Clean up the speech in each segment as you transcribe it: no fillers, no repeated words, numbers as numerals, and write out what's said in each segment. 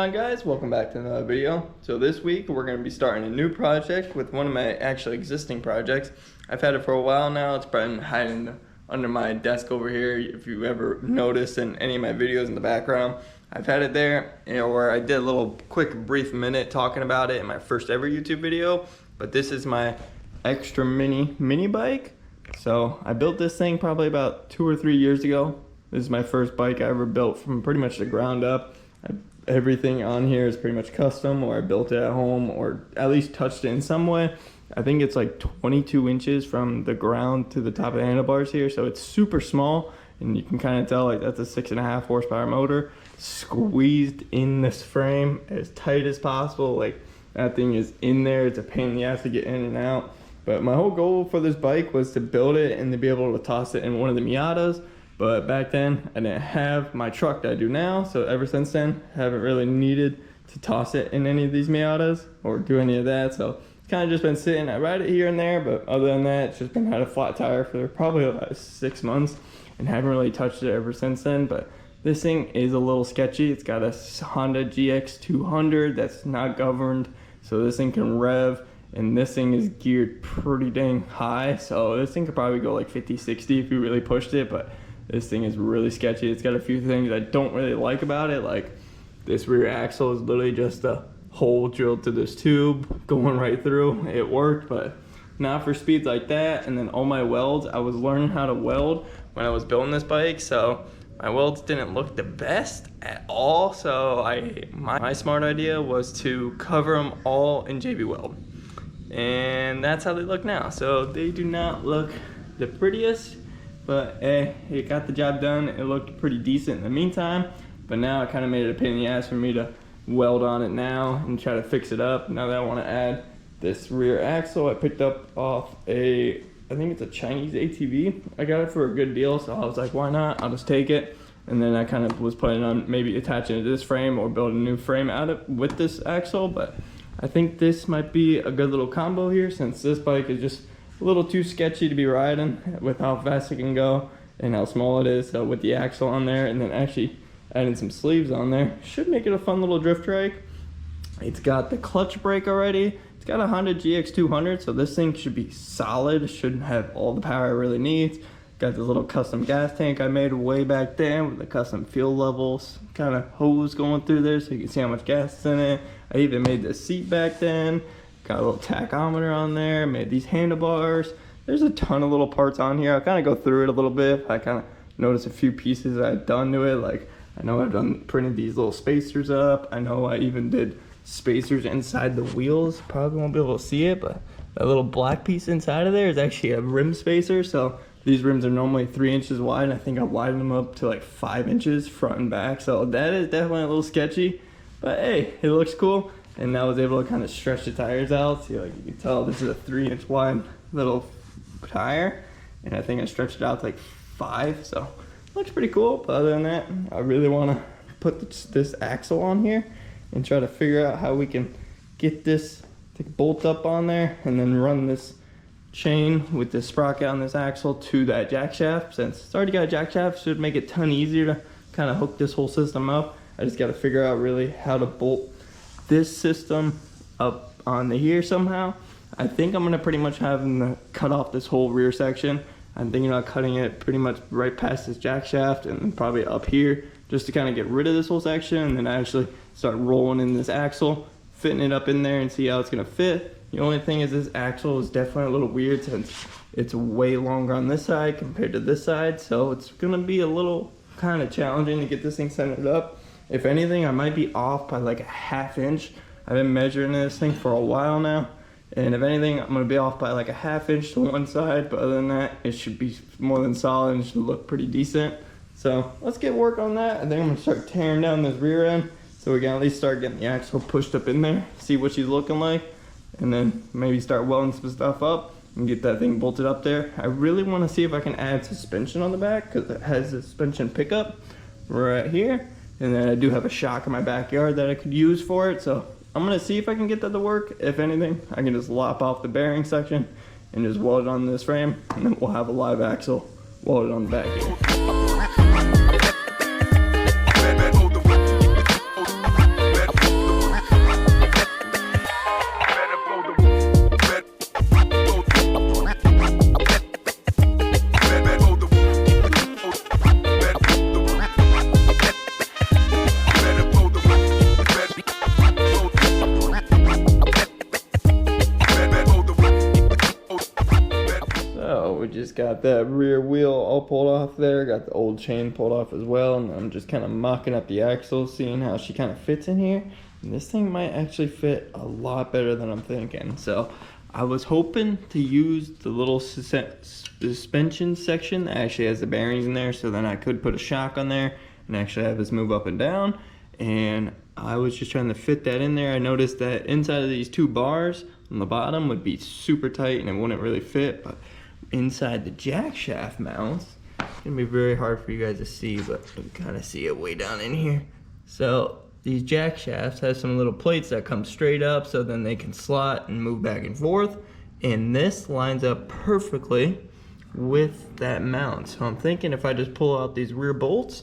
on, guys? Welcome back to another video. So this week we're going to be starting a new project with one of my actually existing projects. I've had it for a while now. It's been hiding under my desk over here. If you ever noticed in any of my videos in the background, I've had it there, where I did a little quick brief minute talking about it in my first ever YouTube video. But this is my extra mini bike. So I built this thing probably about 2 or 3 years ago. This is my first bike I ever built from pretty much the ground up. Everything on here is pretty much custom, or I built it at home, or at least touched it in some way. I think it's like 22 inches from the ground to the top of the handlebars here, so it's super small, and you can kind of tell like that's a 6.5 horsepower motor squeezed in this frame as tight as possible. Like that thing is in there. It's a pain in the ass to get in and out. But my whole goal for this bike was to build it and to be able to toss it in one of the Miatas. But back then I didn't have my truck that I do now, so ever since then I haven't really needed to toss it in any of these Miatas or do any of that. So it's kind of just been sitting. I ride it here and there, but other than that, it's just been had a flat tire for probably about 6 months and haven't really touched it ever since then. But this thing is a little sketchy. It's got a Honda GX200 that's not governed, so this thing can rev, and this thing is geared pretty dang high, so this thing could probably go like 50, 60 if you really pushed it. But this thing is really sketchy. It's got a few things I don't really like about it, like this rear axle is literally just a hole drilled to this tube going right through. It worked, but not for speeds like that. And then all my welds, I was learning how to weld when I was building this bike, so my welds didn't look the best at all. So my smart idea was to cover them all in JB Weld, and that's how they look now. So they do not look the prettiest, but it got the job done. It looked pretty decent in the meantime, but now it kind of made it a pain in the ass for me to weld on it now and try to fix it up. Now that I want to add this rear axle, I picked up off I think it's a Chinese ATV. I got it for a good deal, so I was like, why not? I'll just take it. And then I kind of was planning on maybe attaching it to this frame or building a new frame out of with this axle. But I think this might be a good little combo here, since this bike is just a little too sketchy to be riding with how fast it can go and how small it is. So with the axle on there and then actually adding some sleeves on there should make it a fun little drift trike. It's got the clutch brake already. It's got a Honda GX200, so this thing should be solid. It shouldn't have all the power it really needs. Got this little custom gas tank I made way back then with the custom fuel levels kind of hose going through there so you can see how much gas is in it. I even made the seat back then. Got a little tachometer on there, made these handlebars. There's a ton of little parts on here. I'll kind of go through it a little bit. I kind of noticed a few pieces I've done to it. Like, I know I've printed these little spacers up. I know I even did spacers inside the wheels. Probably won't be able to see it, but that little black piece inside of there is actually a rim spacer. So these rims are normally 3 inches wide, and I think I widened them up to like 5 inches front and back. So that is definitely a little sketchy, but hey, it looks cool. And I was able to kind of stretch the tires out. See, like you can tell, this is a 3-inch wide little tire, and I think I stretched it out to like 5, so it looks pretty cool. But other than that, I really want to put this axle on here and try to figure out how we can get this to bolt up on there and then run this chain with the sprocket on this axle to that jack shaft. Since it's already got a jack shaft, should make it a ton easier to kind of hook this whole system up. I just got to figure out really how to bolt this system up on the here somehow. I think I'm gonna pretty much having to cut off this whole rear section. I'm thinking about cutting it pretty much right past this jack shaft and probably up here, just to kind of get rid of this whole section, and then actually start rolling in this axle, fitting it up in there and see how it's gonna fit. The only thing is this axle is definitely a little weird since it's way longer on this side compared to this side, so it's gonna be a little kind of challenging to get this thing centered up. If anything, I might be off by like a 1/2 inch. I've been measuring this thing for a while now, and if anything, I'm gonna be off by like a 1/2 inch to one side, but other than that, it should be more than solid and should look pretty decent. So let's get work on that. I think I'm gonna start tearing down this rear end so we can at least start getting the axle pushed up in there, see what she's looking like, and then maybe start welding some stuff up and get that thing bolted up there. I really wanna see if I can add suspension on the back, because it has a suspension pickup right here. And then I do have a shock in my backyard that I could use for it. So I'm gonna see if I can get that to work. If anything, I can just lop off the bearing section and just weld it on this frame, and then we'll have a live axle welded on the back here. So we just got that rear wheel all pulled off there, got the old chain pulled off as well, and I'm just kind of mocking up the axle, seeing how she kind of fits in here. And this thing might actually fit a lot better than I'm thinking. So I was hoping to use the little suspension section that actually has the bearings in there, so then I could put a shock on there and actually have this move up and down. And I was just trying to fit that in there. I noticed that inside of these two bars on the bottom would be super tight and it wouldn't really fit, but inside the jack shaft mounts, it's gonna be very hard for you guys to see, but you can kind of see it way down in here. So these jack shafts have some little plates that come straight up, so then they can slot and move back and forth, and this lines up perfectly with that mount. So I'm thinking if I just pull out these rear bolts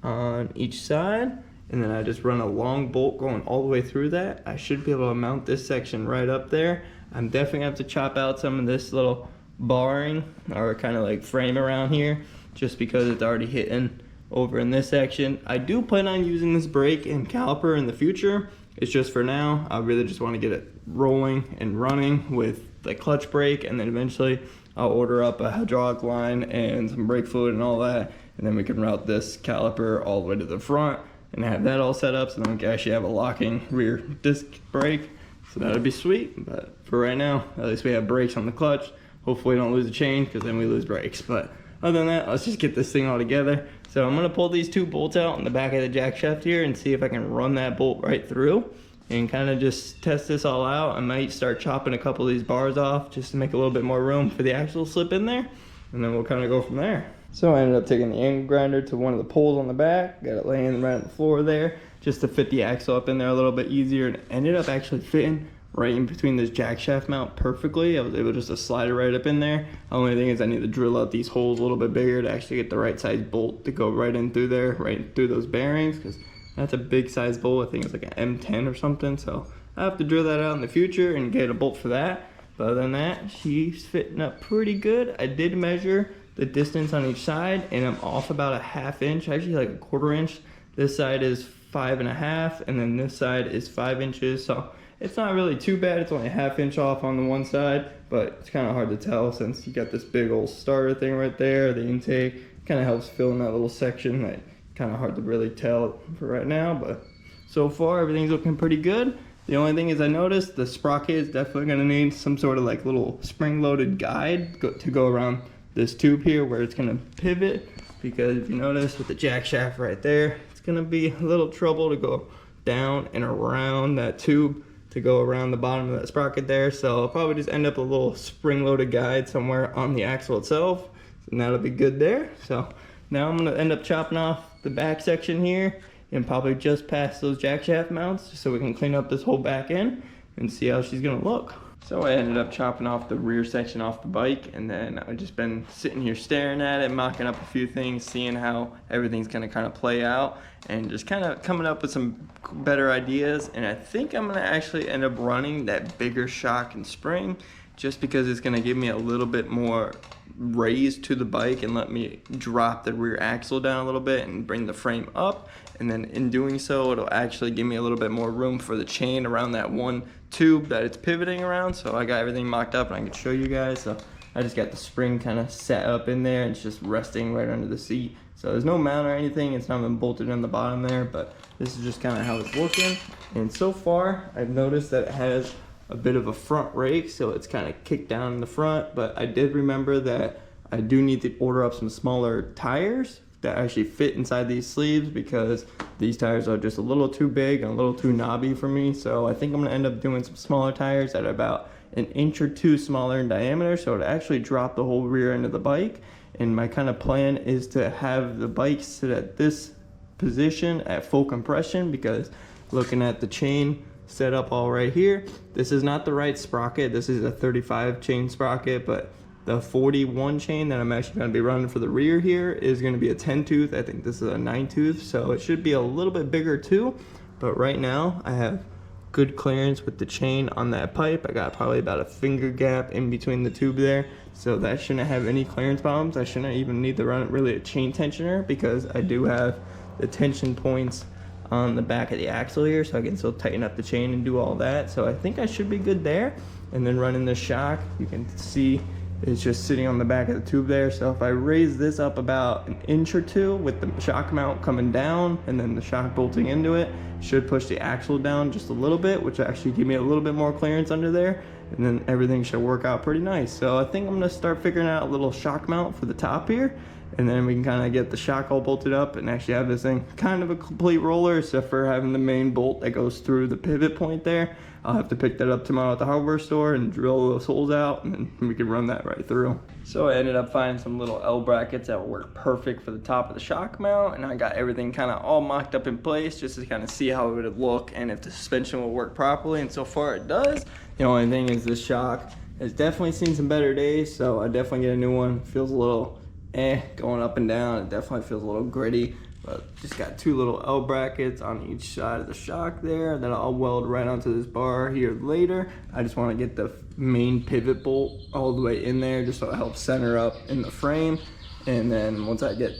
on each side, and then I just run a long bolt going all the way through that, I should be able to mount this section right up there. I'm definitely gonna have to chop out some of this little barring or kind of like frame around here, just because it's already hitting over in this section. I do plan on using this brake and caliper in the future. It's just for now, I really just want to get it rolling and running with the clutch brake, and then eventually I'll order up a hydraulic line and some brake fluid and all that, and then we can route this caliper all the way to the front and have that all set up, so then we can actually have a locking rear disc brake. So that would be sweet, but for right now, at least we have brakes on the clutch. Hopefully we don't lose the chain, because then we lose brakes. But other than that, let's just get this thing all together. So I'm gonna pull these two bolts out in the back of the jack shaft here and see if I can run that bolt right through and kind of just test this all out. I might start chopping a couple of these bars off just to make a little bit more room for the axle to slip in there, and then we'll kind of go from there. So I ended up taking the angle grinder to one of the poles on the back, got it laying right on the floor there, just to fit the axle up in there a little bit easier, and ended up actually fitting right in between this jack shaft mount perfectly. I was able just to slide it right up in there. The only thing is I need to drill out these holes a little bit bigger to actually get the right size bolt to go right in through there, right through those bearings, because that's a big size bolt. I think it's like an M10 or something, so I have to drill that out in the future and get a bolt for that. But other than that, she's fitting up pretty good. I did measure the distance on each side, and I'm off about a ½ inch, actually like a ¼ inch. This side is 5.5, and then this side is 5 inches, so it's not really too bad. It's only a ½ inch off on the one side, but it's kind of hard to tell since you got this big old starter thing right there. The intake kind of helps fill in that little section. That kind of hard to really tell for right now, but so far everything's looking pretty good. The only thing is I noticed the sprocket is definitely going to need some sort of like little spring-loaded guide to go around this tube here where it's going to pivot, because if you notice with the jack shaft right there, it's going to be a little trouble to go down and around that tube to go around the bottom of that sprocket there. So I'll probably just end up with a little spring-loaded guide somewhere on the axle itself, and that'll be good there. So now I'm going to end up chopping off the back section here and probably just past those jack shaft mounts, just so we can clean up this whole back end and see how she's going to look. So I ended up chopping off the rear section off the bike, and then I've just been sitting here staring at it, mocking up a few things, seeing how everything's gonna kind of play out, and just kind of coming up with some better ideas. And I think I'm gonna actually end up running that bigger shock and spring, just because it's gonna give me a little bit more raise to the bike and let me drop the rear axle down a little bit and bring the frame up. And then in doing so, it'll actually give me a little bit more room for the chain around that one tube that it's pivoting around. So I got everything mocked up and I can show you guys. So I just got the spring kind of set up in there, and it's just resting right under the seat. So there's no mount or anything, it's not even bolted in the bottom there, but this is just kind of how it's looking. And so far, I've noticed that it has a bit of a front rake, so it's kind of kicked down in the front, but I did remember that I do need to order up some smaller tires that actually fit inside these sleeves, because these tires are just a little too big and a little too knobby for me. So I think I'm gonna end up doing some smaller tires that are about 1 inch or 2 smaller in diameter, so it actually drop the whole rear end of the bike. And my kind of plan is to have the bike sit at this position at full compression, because looking at the chain set up all right here, this is not the right sprocket. This is a 35 chain sprocket, but the 41 chain that I'm actually going to be running for the rear here is going to be a 10 tooth. I think this is a 9 tooth, so it should be a little bit bigger too. But right now I have good clearance with the chain on that pipe. I got probably about a finger gap in between the tube there, so that shouldn't have any clearance problems. I shouldn't even need to run really a chain tensioner, because I do have the tension points on the back of the axle here, so I can still tighten up the chain and do all that. So I think I should be good there. And then running the shock, you can see is just sitting on the back of the tube there. So if I raise this up about an inch or two with the shock mount coming down and then the shock bolting into it, should push the axle down just a little bit, which actually give me a little bit more clearance under there, and then everything should work out pretty nice. So I think I'm gonna start figuring out a little shock mount for the top here, and then we can kind of get the shock all bolted up and actually have this thing kind of a complete roller, except for having the main bolt that goes through the pivot point there. I'll have to pick that up tomorrow at the hardware store and drill those holes out, and then we can run that right through. So I ended up finding some little L brackets that will work perfect for the top of the shock mount, and I got everything kind of all mocked up in place just to kind of see how it would look and if the suspension will work properly, and so far it does. The only thing is this shock has definitely seen some better days, so I definitely get a new one. Feels a little going up and down. It definitely feels a little gritty, but just got two little L brackets on each side of the shock there that I'll weld right onto this bar here later. I just want to get the main pivot bolt all the way in there just so it helps center up in the frame, and then once I get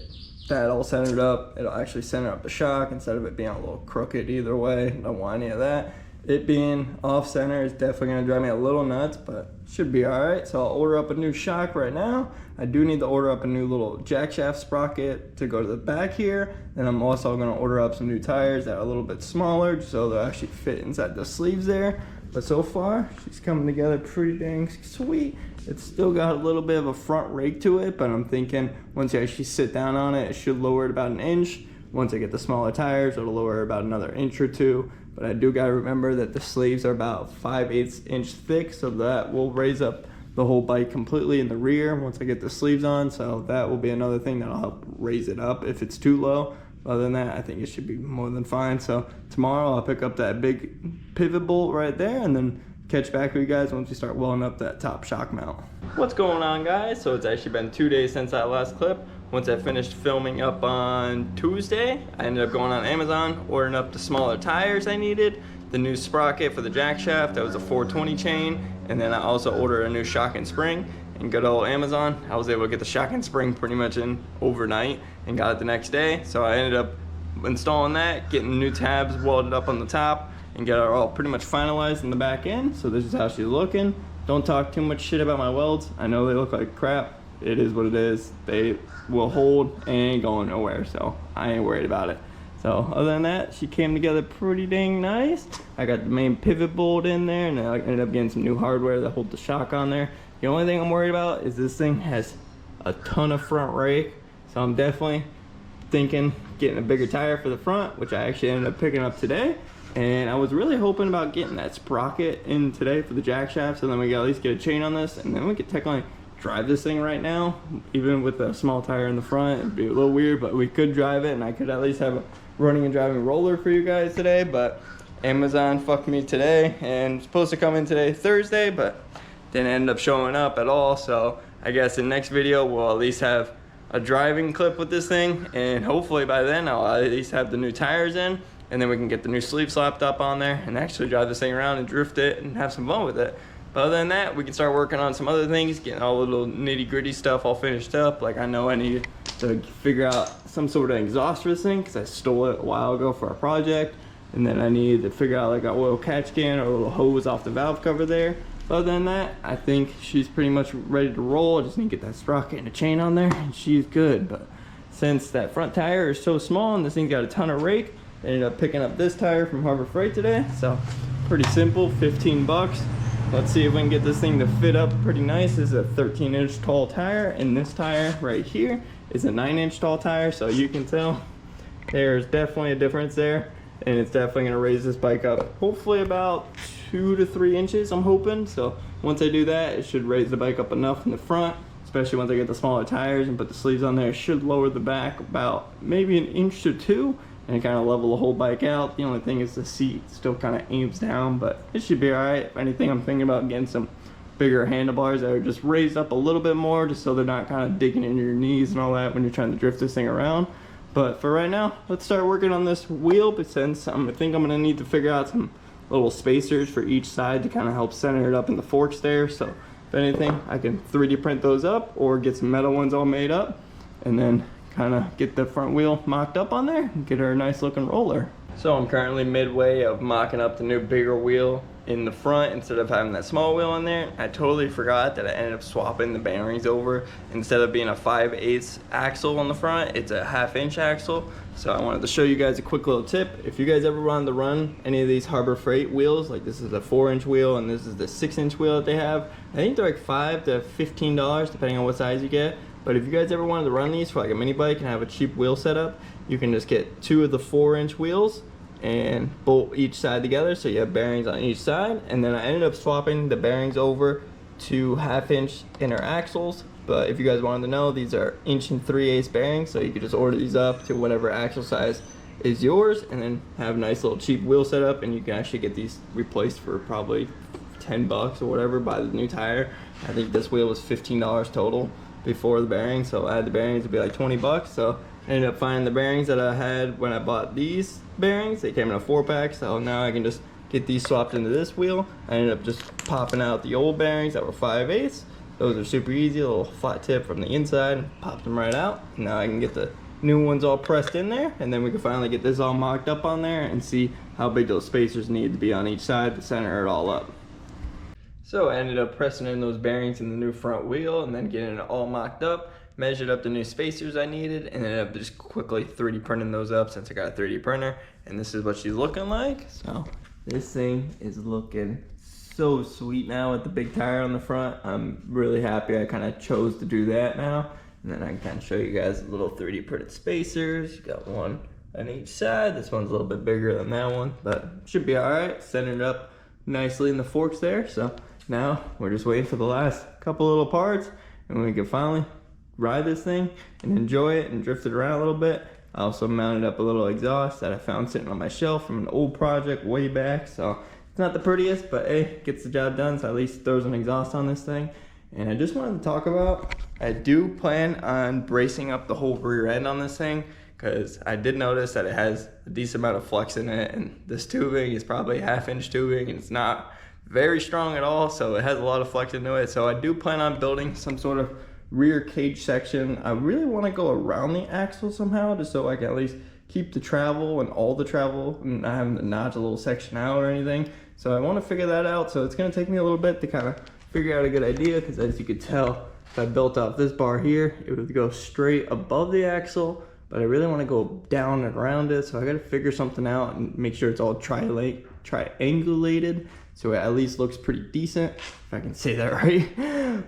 that all centered up, it'll actually center up the shock instead of it being a little crooked either way. Don't want any of that. It being off center is definitely gonna drive me a little nuts, but should be all right. So I'll order up a new shock right now. I do need to order up a new little jack shaft sprocket to go to the back here. And I'm also gonna order up some new tires that are a little bit smaller so they'll actually fit inside the sleeves there. But so far, she's coming together pretty dang sweet. It's still got a little bit of a front rake to it, but I'm thinking once you actually sit down on it, it should lower it about an inch. Once I get the smaller tires, it'll lower about another inch or two. But I do gotta remember that the sleeves are about 5/8 inch thick, so that will raise up the whole bike completely in the rear once I get the sleeves on. So that will be another thing that'll help raise it up if it's too low. Other than that, I think it should be more than fine. So tomorrow I'll pick up that big pivot bolt right there and then catch back with you guys once we start welding up that top shock mount. What's going on, guys? So it's actually been 2 days since that last clip. Once I finished filming up on Tuesday, I ended up going on Amazon, ordering up the smaller tires I needed, the new sprocket for the jack shaft, that was a 420 chain, and then I also ordered a new shock and spring. And good old Amazon, I was able to get the shock and spring pretty much in overnight and got it the next day. So I ended up installing that, getting new tabs welded up on the top, and get it all pretty much finalized in the back end. So this is how she's looking. Don't talk too much shit about my welds. I know they look like crap. It is what it is. They will hold and ain't going nowhere, so I ain't worried about it. So other than that, she came together pretty dang nice. I got the main pivot bolt in there, and I ended up getting some new hardware that hold the shock on there. The only thing I'm worried about is this thing has a ton of front rake, so I'm definitely thinking getting a bigger tire for the front, which I actually ended up picking up today. And I was really hoping about getting that sprocket in today for the jack shaft, so then we can at least get a chain on this, and then we could technically drive this thing right now. Even with a small tire in the front, it'd be a little weird, but we could drive it, and I could at least have a running and driving roller for you guys today. But Amazon fucked me today, and it's supposed to come in today, Thursday, but didn't end up showing up at all. So I guess in the next video, we'll at least have a driving clip with this thing, and hopefully by then I'll at least have the new tires in, and then we can get the new sleeve slapped up on there and actually drive this thing around and drift it and have some fun with it. But other than that, we can start working on some other things, getting all the little nitty gritty stuff all finished up. Like I know I need to figure out some sort of exhaust for this thing because I stole it a while ago for a project. And then I need to figure out like an oil catch can or a little hose off the valve cover there. But other than that, I think she's pretty much ready to roll. I just need to get that sprocket and a chain on there and she's good. But since that front tire is so small and this thing's got a ton of rake, I ended up picking up this tire from Harbor Freight today. So pretty simple, 15 bucks. Let's see if we can get this thing to fit up pretty nice. This is a 13-inch tall tire, and this tire right here is a 9-inch tall tire, so you can tell there's definitely a difference there, and it's definitely gonna raise this bike up hopefully about 2 to 3 inches, I'm hoping. So once I do that, it should raise the bike up enough in the front, especially once I get the smaller tires and put the sleeves on there. It should lower the back about maybe an inch or two and kind of level the whole bike out. The only thing is the seat still kind of aims down, but it should be all right. If anything, I'm thinking about getting some bigger handlebars that are just raised up a little bit more, just so they're not kind of digging into your knees and all that when you're trying to drift this thing around. But for right now, let's start working on this wheel, but since I think I'm gonna need to figure out some little spacers for each side to kind of help center it up in the forks there. So if anything, I can 3D print those up or get some metal ones all made up and then kind of get the front wheel mocked up on there and get her a nice looking roller. So I'm currently midway of mocking up the new bigger wheel in the front instead of having that small wheel in there. I totally forgot that I ended up swapping the bearings over. Instead of being a 5/8 axle on the front, it's a 1/2 inch axle. So I wanted to show you guys a quick little tip. If you guys ever wanted to run any of these Harbor Freight wheels, like this is a 4-inch wheel and this is the 6-inch wheel that they have, I think they're like $5 to $15 depending on what size you get. But if you guys ever wanted to run these for like a mini bike and have a cheap wheel setup, you can just get 2 of the 4-inch wheels and bolt each side together so you have bearings on each side. And then I ended up swapping the bearings over to 1/2 inch inner axles. But if you guys wanted to know, these are 1 3/8 bearings, so you could just order these up to whatever axle size is yours and then have a nice little cheap wheel setup, and you can actually get these replaced for probably $10 or whatever. Buy the new tire. I think this wheel was $15 total before the bearings, so add the bearings, it'd be like $20. So I ended up finding the bearings that I had when I bought these bearings. They came in a 4-pack, so now I can just get these swapped into this wheel. I ended up just popping out the old bearings that were 5/8. Those are super easy, a little flat tip from the inside, popped them right out. Now I can get the new ones all pressed in there, and then we can finally get this all mocked up on there and see how big those spacers need to be on each side to center it all up. So I ended up pressing in those bearings in the new front wheel and then getting it all mocked up, measured up the new spacers I needed, and ended up just quickly 3D printing those up since I got a 3D printer. And this is what she's looking like. So this thing is looking so sweet now with the big tire on the front. I'm really happy I kind of chose to do that now. And then I can kind of show you guys the little 3D printed spacers. You got one on each side. This one's a little bit bigger than that one, but should be all right. Centered up nicely in the forks there. So now we're just waiting for the last couple little parts and we can finally ride this thing and enjoy it and drift it around a little bit. I also mounted up a little exhaust that I found sitting on my shelf from an old project way back. So it's not the prettiest, but hey, gets the job done. So at least throws an exhaust on this thing. And I just wanted to talk about, I do plan on bracing up the whole rear end on this thing, because I did notice that it has a decent amount of flex in it, and this tubing is probably 1/2 inch tubing and it's not very strong at all, so it has a lot of flex into it. So I do plan on building some sort of rear cage section. I really want to go around the axle somehow, just so I can at least keep the travel and all the travel and not having to notch a little section out or anything. So I want to figure that out. So it's going to take me a little bit to kind of figure out a good idea, because as you could tell, if I built off this bar here, it would go straight above the axle, but I really want to go down and around it. So I got to figure something out and make sure it's all triangulated, so it at least looks pretty decent, if I can say that right.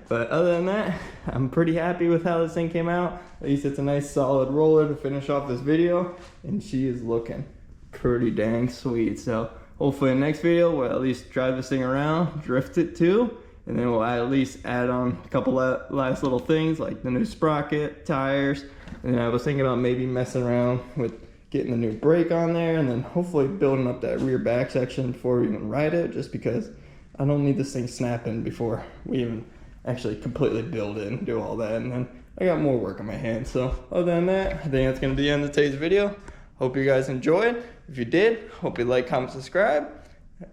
But other than that, I'm pretty happy with how this thing came out. At least it's a nice solid roller to finish off this video, and she is looking pretty dang sweet. So hopefully in the next video we'll at least drive this thing around, drift it too, and then we'll at least add on a couple last little things like the new sprocket, tires, and then I was thinking about maybe messing around with getting the new brake on there, and then hopefully building up that rear back section before we even ride it, just because I don't need this thing snapping before we even actually completely build it and do all that. And then I got more work on my hands. So other than that, I think that's going to be the end of today's video. Hope you guys enjoyed. If you did, hope you like, comment, subscribe.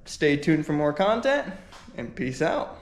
Stay tuned for more content, and peace out.